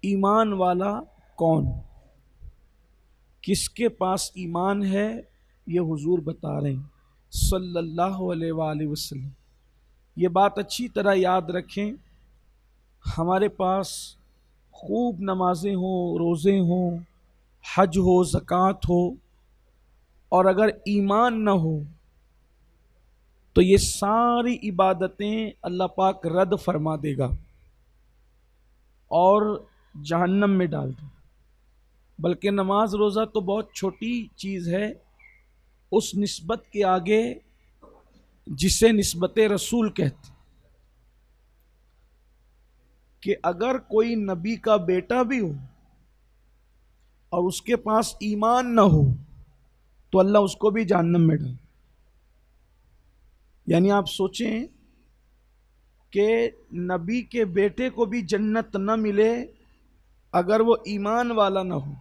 ایمان والا کون، کس کے پاس ایمان ہے، یہ حضور بتا رہے ہیں صلی اللہ علیہ وآلہ وسلم۔ یہ بات اچھی طرح یاد رکھیں، ہمارے پاس خوب نمازیں ہوں، روزے ہوں، حج ہو، زکوٰۃ ہو، اور اگر ایمان نہ ہو تو یہ ساری عبادتیں اللہ پاک رد فرما دے گا اور جہنم میں ڈال دے۔ بلکہ نماز روزہ تو بہت چھوٹی چیز ہے اس نسبت کے آگے جسے نسبت رسول کہتے، کہ اگر کوئی نبی کا بیٹا بھی ہو اور اس کے پاس ایمان نہ ہو تو اللہ اس کو بھی جہنم میں ڈال۔ یعنی آپ سوچیں کہ نبی کے بیٹے کو بھی جنت نہ ملے اگر وہ ایمان والا نہ ہو۔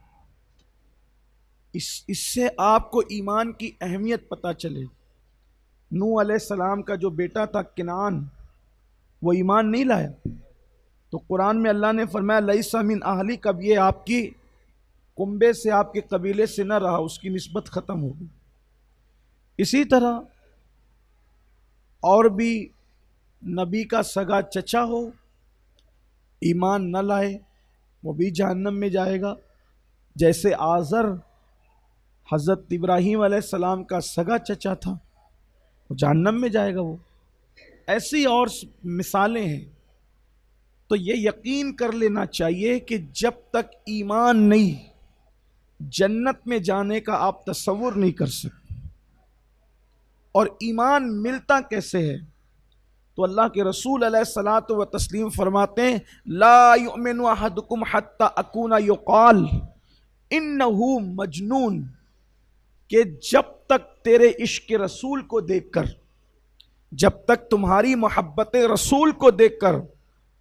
اس سے آپ کو ایمان کی اہمیت پتہ چلے۔ نوح علیہ السلام کا جو بیٹا تھا کنعان، وہ ایمان نہیں لایا، تو قرآن میں اللہ نے فرمایا لیس من اہلک، اب یہ آپ کی کنبے سے، آپ کے قبیلے سے نہ رہا، اس کی نسبت ختم ہو گئی۔ اسی طرح اور بھی نبی کا سگا چچا ہو، ایمان نہ لائے، وہ بھی جہنم میں جائے گا۔ جیسے آزر حضرت ابراہیم علیہ السلام کا سگا چچا تھا، وہ جہنم میں جائے گا وہ۔ ایسی اور مثالیں ہیں۔ تو یہ یقین کر لینا چاہیے کہ جب تک ایمان نہیں، جنت میں جانے کا آپ تصور نہیں کر سکتے۔ اور ایمان ملتا کیسے ہے؟ تو اللہ کے رسول علیہ الصلاۃ والتسلیم فرماتے ہیں لا یؤمن احدکم حتی اکون یقال انہ مجنون، کہ جب تک تیرے عشق رسول کو دیکھ کر، جب تک تمہاری محبت رسول کو دیکھ کر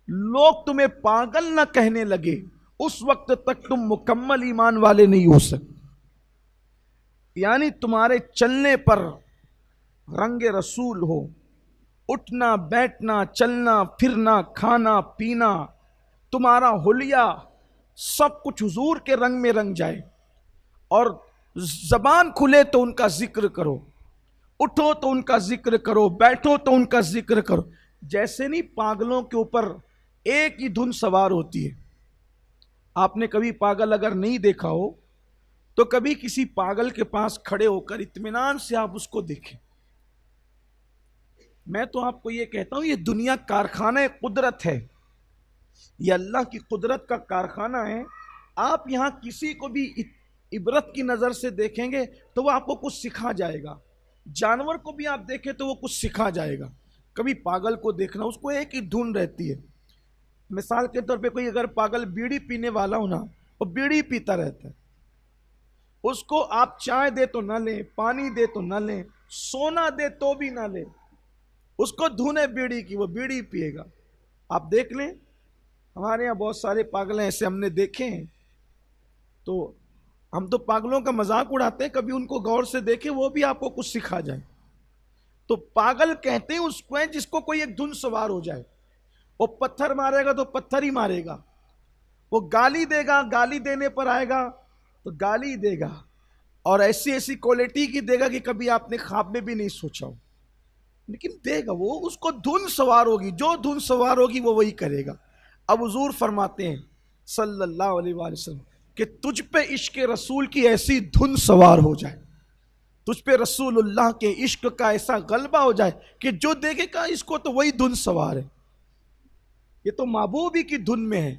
لوگ تمہیں پاگل نہ کہنے لگے، اس وقت تک تم مکمل ایمان والے نہیں ہو سکتے۔ یعنی تمہارے چلنے پر رنگ رسول ہو، اٹھنا بیٹھنا، چلنا پھرنا، کھانا پینا، تمہارا حلیہ سب کچھ حضور کے رنگ میں رنگ جائے، اور زبان کھلے تو ان کا ذکر کرو، اٹھو تو ان کا ذکر کرو، بیٹھو تو ان کا ذکر کرو۔ جیسے نہیں پاگلوں کے اوپر ایک ہی دھن سوار ہوتی ہے۔ آپ نے کبھی پاگل اگر نہیں دیکھا ہو تو کبھی کسی پاگل کے پاس کھڑے ہو کر اطمینان سے آپ اس کو دیکھیں۔ میں تو آپ کو یہ کہتا ہوں، یہ دنیا کارخانہ قدرت ہے، یہ اللہ کی قدرت کا کارخانہ ہے۔ آپ یہاں کسی کو بھی عبرت کی نظر سے دیکھیں گے تو وہ آپ کو کچھ سکھا جائے گا۔ جانور کو بھی آپ دیکھیں تو وہ کچھ سکھا جائے گا۔ کبھی پاگل کو دیکھنا، اس کو ایک ہی دھن رہتی ہے۔ مثال کے طور پہ کوئی اگر پاگل بیڑی پینے والا ہو نا، وہ بیڑی پیتا رہتا ہے، اس کو آپ چائے دے تو نہ لیں، پانی دے تو نہ لیں، سونا دے تو بھی نہ لیں، اس کو دھن ہے بیڑی کی، وہ بیڑی پیے گا۔ آپ دیکھ لیں، ہمارے یہاں بہت سارے پاگل ہیں ایسے ہم نے دیکھے ہیں، تو ہم تو پاگلوں کا مذاق اڑاتے ہیں، کبھی ان کو غور سے دیکھیں، وہ بھی آپ کو کچھ سکھا جائے۔ تو پاگل کہتے ہیں اس کو ہے جس کو کوئی ایک دھن سوار ہو جائے۔ وہ پتھر مارے گا تو پتھر ہی مارے گا، وہ گالی دے گا، گالی دینے پر آئے گا تو گالی دے گا، اور ایسی ایسی کوالٹی کی دے گا کہ کبھی آپ نے خواب میں بھی نہیں سوچا ہو، لیکن دے گا وہ، اس کو دھن سوار ہوگی، جو دھن سوار ہوگی وہ وہی کرے گا۔ اب حضور فرماتے ہیں صلی اللہ علیہ وآلہ وسلم کہ تجھ پہ عشق رسول کی ایسی دھن سوار ہو جائے، تجھ پہ رسول اللہ کے عشق کا ایسا غلبہ ہو جائے کہ جو دیکھے گا اس کو تو وہی دھن سوار ہے، یہ تو محبوب ہی کی دھن میں ہے۔